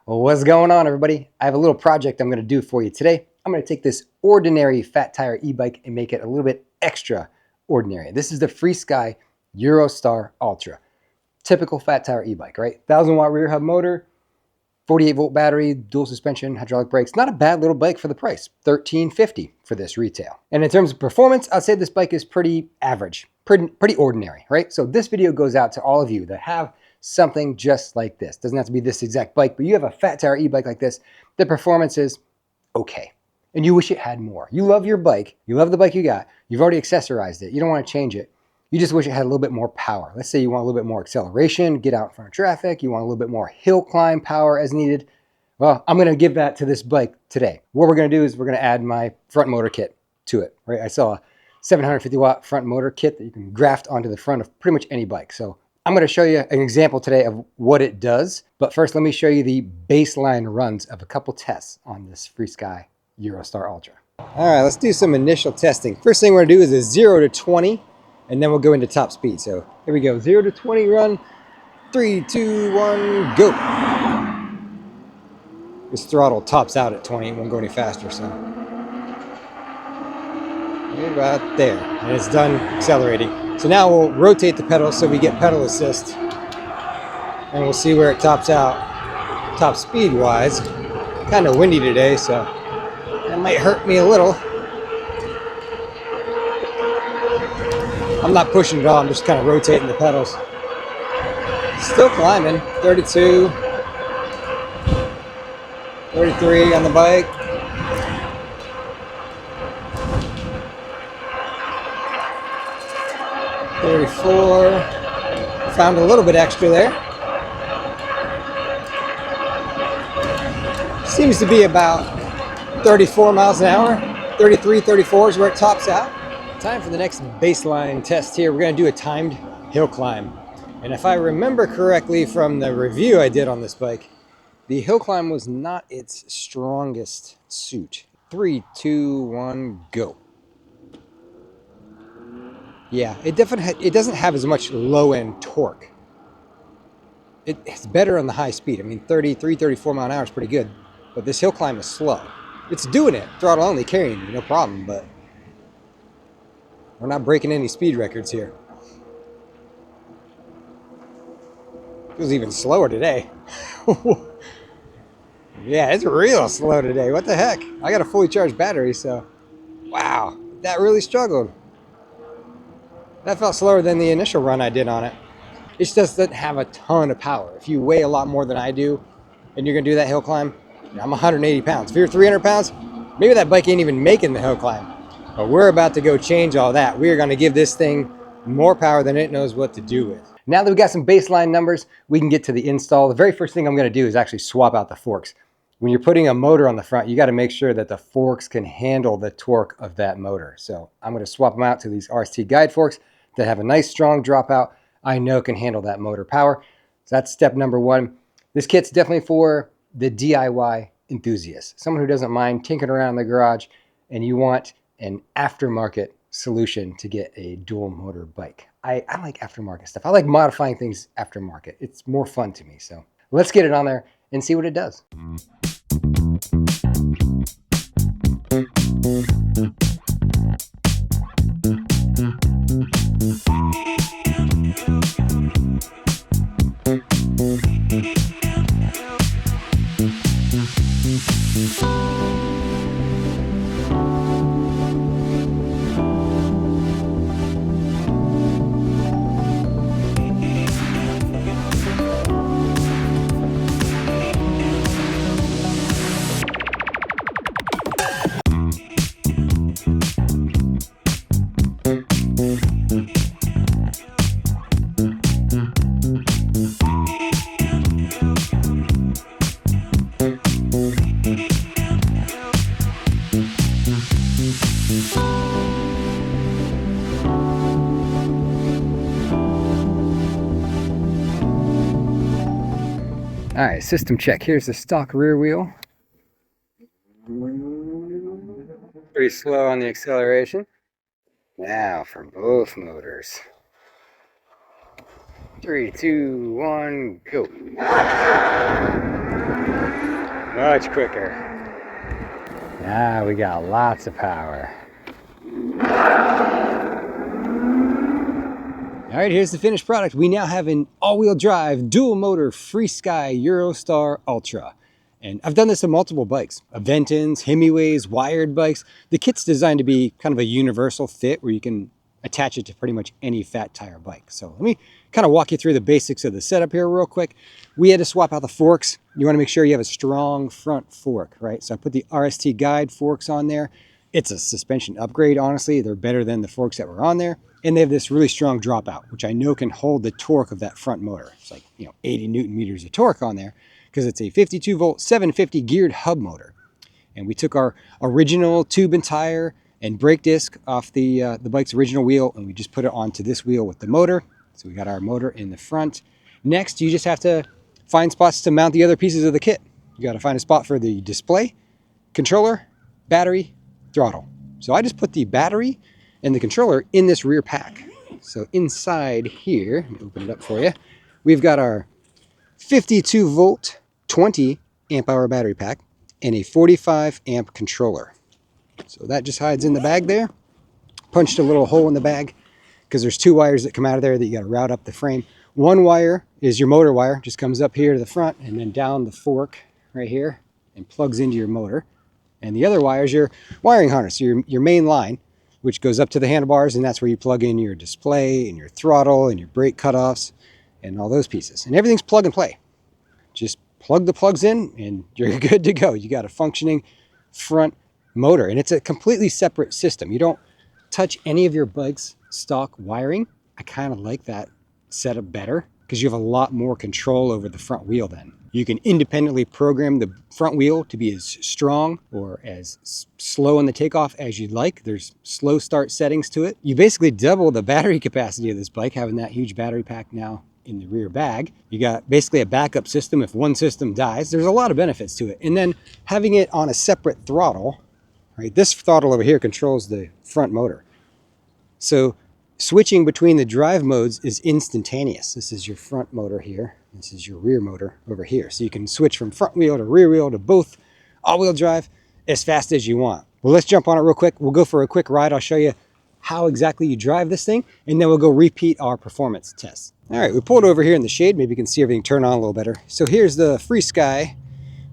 Well, what's going on, everybody? I have a little project I'm going to do for you today. I'm going to take this ordinary fat tire e-bike and make it a little bit extra ordinary. This is the Freesky Eurostar Ultra. Typical fat tire e-bike, right? 1,000-watt rear hub motor, 48-volt battery, dual suspension, hydraulic brakes. Not a bad little bike for the price. $13.50 for this retail. And in terms of performance, I'd say this bike is pretty average, pretty ordinary, right? So this video goes out to all of you that have something just like this. Doesn't have to be this exact bike, but you have a fat tire e-bike like this. The performance is okay. And you wish it had more. You love your bike. You love the bike you got. You've already accessorized it. You don't want to change it. You just wish it had a little bit more power. Let's say you want a little bit more acceleration, get out in front of traffic. You want a little bit more hill climb power as needed. Well, I'm going to give that to this bike today. What we're going to do is we're going to add my front motor kit to it, right? I saw a 750-watt front motor kit that you can graft onto the front of pretty much any bike. So I'm going to show you an example today of what it does. But first, let me show you the baseline runs of a couple tests on this Freesky Eurostar Ultra. All right, let's do some initial testing. First thing we're going to do is a 0 to 20. And then we'll go into top speed. So here we go. 0 to 20 run. 3, 2, 1, go. This throttle tops out at 20. It won't go any faster. So right about there. And it's done accelerating. So now we'll rotate the pedal so we get pedal assist. And we'll see where it tops out. Top speed wise. Kind of windy today, so that might hurt me a little. I'm not pushing at all, I'm just kind of rotating the pedals. Still climbing, 32, 33 on the bike. 34, found a little bit extra there. Seems to be about 34 miles an hour, 33, 34 is where it tops out. Time for the next baseline test here. We're going to do a timed hill climb. And if I remember correctly from the review I did on this bike, the hill climb was not its strongest suit. 3, 2, 1, go. Yeah, it doesn't have as much low-end torque. It's better on the high speed. I mean, 33, 34 mile an hour is pretty good. But this hill climb is slow. It's doing it. Throttle only, carrying you, no problem. But we're not breaking any speed records here. It was even slower today. Yeah, it's real slow today. What the heck? I got a fully charged battery, so wow, that really struggled. That felt slower than the initial run I did on it. It just doesn't have a ton of power. If you weigh a lot more than I do and you're gonna do that hill climb, I'm 180 pounds. If you're 300 pounds, maybe that bike ain't even making the hill climb. But we're about to go change all that. We are going to give this thing more power than it knows what to do with. Now that we got some baseline numbers, we can get to the install. The very first thing I'm going to do is actually swap out the forks. When you're putting a motor on the front, you got to make sure that the forks can handle the torque of that motor. So I'm going to swap them out to these RST guide forks that have a nice strong dropout. I know can handle that motor power. So that's step number one. This kit's definitely for the DIY enthusiast, someone who doesn't mind tinkering around in the garage and you want an aftermarket solution to get a dual motor bike. I like aftermarket stuff. I like modifying things aftermarket. It's more fun to me. So let's get it on there and see what it does. All right, system check. Here's the stock rear wheel. Pretty slow on the acceleration. Now for both motors. 3, 2, 1, go. Much quicker. Now we got lots of power. All right, here's the finished product. We now have an all-wheel drive, dual motor Freesky Eurostar Ultra. And I've done this on multiple bikes, Aventins, Hemiways, wired bikes. The kit's designed to be kind of a universal fit where you can attach it to pretty much any fat tire bike. So let me kind of walk you through the basics of the setup here real quick. We had to swap out the forks. You want to make sure you have a strong front fork, right? So I put the RST Guide forks on there. It's a suspension upgrade, honestly. They're better than the forks that were on there. And they have this really strong dropout, which I know can hold the torque of that front motor. It's like, 80 Newton meters of torque on there because it's a 52 volt, 750 geared hub motor. And we took our original tube and tire and brake disc off the bike's original wheel, and we just put it onto this wheel with the motor. So we got our motor in the front. Next, you just have to find spots to mount the other pieces of the kit. You got to find a spot for the display, controller, battery, throttle. So I just put the battery and the controller in this rear pack. So inside here, let me open it up for you. We've got our 52 volt, 20 amp hour battery pack and a 45 amp controller. So that just hides in the bag there. Punched a little hole in the bag because there's two wires that come out of there that you got to route up the frame. One wire is your motor wire, just comes up here to the front and then down the fork right here and plugs into your motor. And the other wire is your wiring harness, your main line, which goes up to the handlebars, and that's where you plug in your display and your throttle and your brake cutoffs and all those pieces. And everything's plug and play. Just plug the plugs in and you're good to go. You got a functioning front motor, and it's a completely separate system. You don't touch any of your bike's stock wiring. I kind of like that setup better because you have a lot more control over the front wheel then. You can independently program the front wheel to be as strong or as slow in the takeoff as you'd like. There's slow start settings to it. You basically double the battery capacity of this bike, having that huge battery pack now in the rear bag. You got basically a backup system if one system dies. There's a lot of benefits to it. And then having it on a separate throttle, right? This throttle over here controls the front motor. So switching between the drive modes is instantaneous. This is your front motor here. This is your rear motor over here. So you can switch from front wheel to rear wheel to both all-wheel drive as fast as you want. Well, let's jump on it real quick. We'll go for a quick ride. I'll show you how exactly you drive this thing, and then we'll go repeat our performance tests. All right, we pulled over here in the shade. Maybe you can see everything turn on a little better. So here's the Freesky.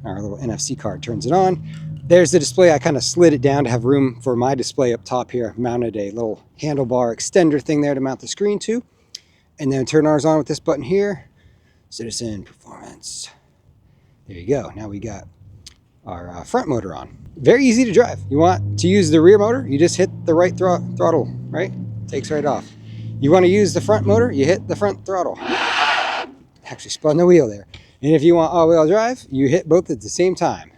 Our little NFC card turns it on. There's the display. I kind of slid it down to have room for my display up top here. I've mounted a little handlebar extender thing there to mount the screen to. And then turn ours on with this button here. Citizen Performance. There you go. Now we got our front motor on. Very easy to drive. You want to use the rear motor, you just hit the right throttle, right? Takes right off. You want to use the front motor, you hit the front throttle. Actually spun the wheel there. And if you want all-wheel drive, you hit both at the same time.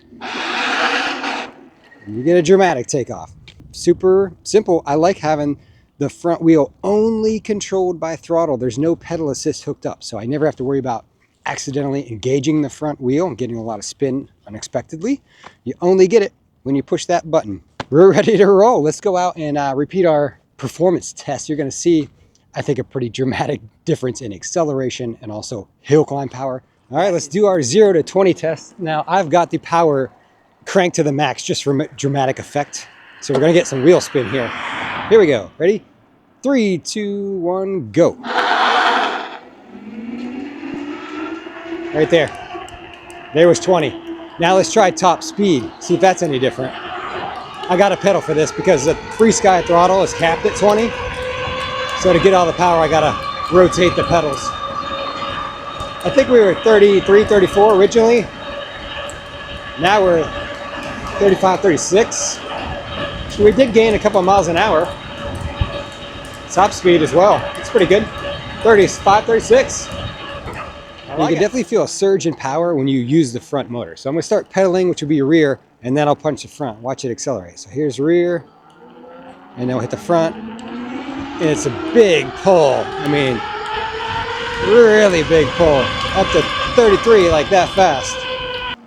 And you get a dramatic takeoff. Super simple. I like having the front wheel only controlled by throttle. There's no pedal assist hooked up, so I never have to worry about accidentally engaging the front wheel and getting a lot of spin unexpectedly. You only get it when you push that button. We're ready to roll. Let's go out and repeat our performance test. You're going to see, I think, a pretty dramatic difference in acceleration and also hill climb power. All right, let's do our 0 to 20 test. Now, I've got the power cranked to the max just for dramatic effect. So we're going to get some wheel spin here. Here we go. Ready? 3, 2, 1, go. Right there. There was 20. Now let's try top speed. See if that's any different. I got a pedal for this because the Freesky throttle is capped at 20. So to get all the power, I got to rotate the pedals. I think we were 33, 34 originally. Now we're 35, 36. So we did gain a couple of miles an hour. Top speed as well. It's pretty good. 35, 36. You can definitely feel a surge in power when you use the front motor. So I'm going to start pedaling, which will be rear, and then I'll punch the front. Watch it accelerate. So here's rear, and then we'll hit the front. And it's a big pull. I mean, really big pull. Up to 33 like that fast.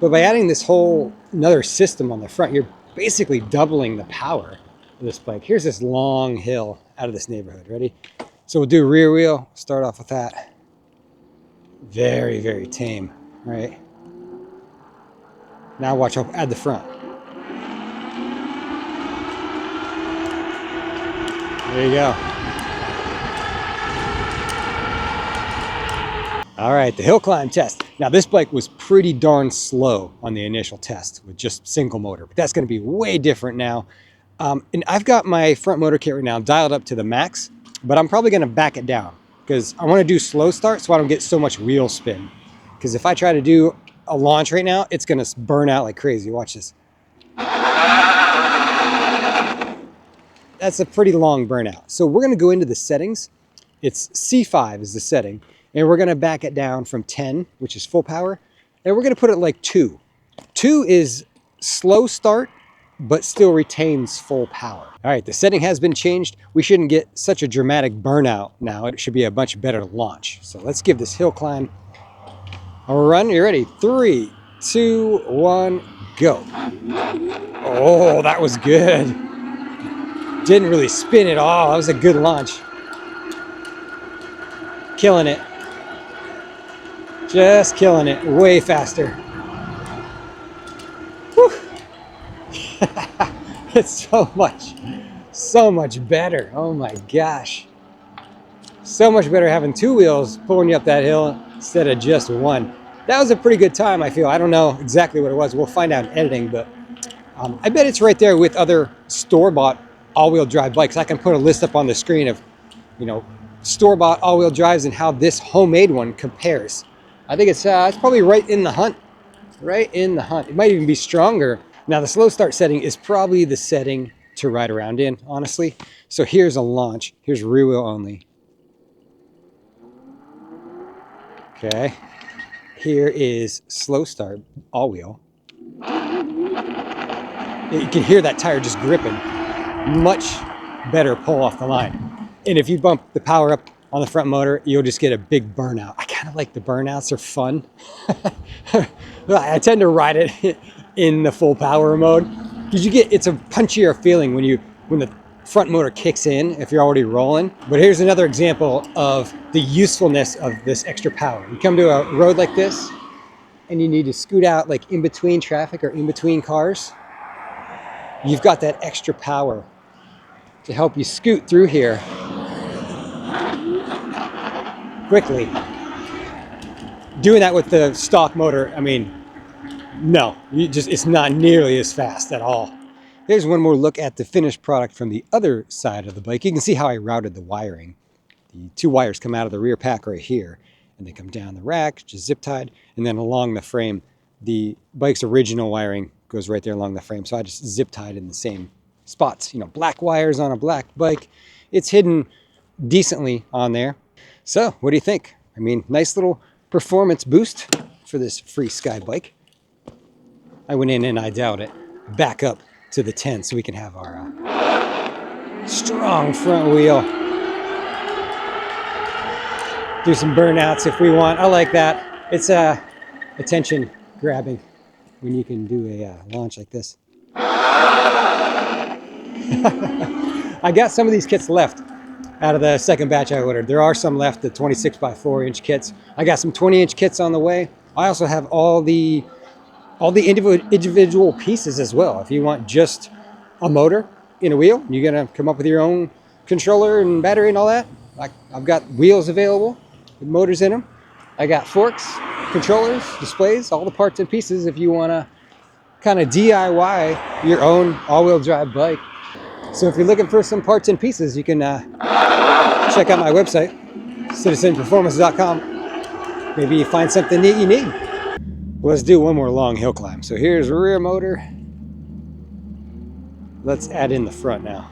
But by adding this whole another system on the front, you're basically doubling the power of this bike. Here's this long hill out of this neighborhood. Ready? So we'll do rear wheel. Start off with that. Very, very tame, right? Now watch, I'll add the front. There you go. All right, the hill climb test. Now this bike was pretty darn slow on the initial test with just single motor, but that's gonna be way different now. And I've got my front motor kit right now dialed up to the max, but I'm probably gonna back it down because I wanna do slow start so I don't get so much wheel spin. Because if I try to do a launch right now, it's gonna burn out like crazy. Watch this. That's a pretty long burnout. So we're gonna go into the settings. It's C5 is the setting, and we're gonna back it down from 10, which is full power, and we're gonna put it like 2. 2 is slow start, but still retains full power. All right, the setting has been changed. We shouldn't get such a dramatic burnout now. It should be a much better launch. So let's give this hill climb a run. You ready? 3, 2, 1, go. Oh, that was good. Didn't really spin at all. That was a good launch. Killing it. Just killing it. Way faster. Whew. It's so much better. Oh my gosh. So much better having 2 wheels pulling you up that hill instead of just one. That was a pretty good time, I feel. I don't know exactly what it was. We'll find out in editing, but I bet it's right there with other store-bought all-wheel drive bikes. I can put a list up on the screen of, store-bought all-wheel drives and how this homemade one compares. I think it's probably right in the hunt. Right in the hunt. It might even be stronger. Now, the slow start setting is probably the setting to ride around in, honestly. So here's a launch. Here's rear wheel only. Okay. Here is slow start, all wheel. You can hear that tire just gripping. Much better pull off the line. And if you bump the power up on the front motor, you'll just get a big burnout. I kind of like the burnouts, they're fun. I tend to ride it in the full power mode because it's a punchier feeling when the front motor kicks in if you're already rolling. But here's another example of the usefulness of this extra power. You come to a road like this and you need to scoot out like in between traffic or in between cars. You've got that extra power to help you scoot through here quickly. Doing that with the stock motor, I mean, no, it's not nearly as fast at all. Here's one more look at the finished product from the other side of the bike. You can see how I routed the wiring. The 2 wires come out of the rear pack right here, and they come down the rack, just zip tied, and then along the frame. The bike's original wiring goes right there along the frame, so I just zip tied in the same spots. Black wires on a black bike. It's hidden decently on there. So, what do you think? I mean, nice little performance boost for this Freesky bike. I went in and I dialed it back up to the 10 so we can have our strong front wheel. Do some burnouts if we want. I like that. It's attention grabbing when you can do a launch like this. I got some of these kits left out of the second batch I ordered. There are some left, the 26 by 4 inch kits. I got some 20 inch kits on the way. I also have all the individual pieces as well. If you want just a motor in a wheel, you're gonna come up with your own controller and battery and all that. I've got wheels available with motors in them. I got forks, controllers, displays, all the parts and pieces if you wanna kind of DIY your own all-wheel drive bike. So if you're looking for some parts and pieces, you can check out my website, citizenperformance.com. Maybe you find something neat you need. Let's do one more long hill climb. So here's rear motor. Let's add in the front now.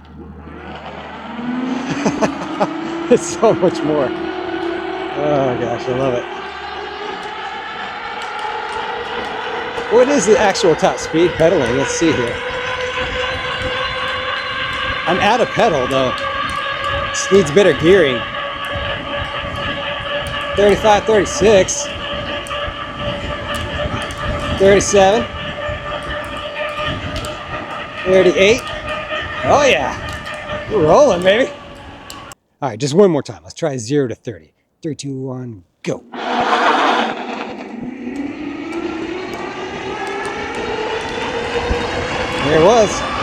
It's so much more. Oh gosh, I love it. What is the actual top speed pedaling? Let's see here. I'm out of pedal though. This needs better gearing. 35, 36. 37, 38. Oh yeah, we're rolling, baby. All right, just one more time. Let's try 0 to 30. 3, 2, 1, go. There it was.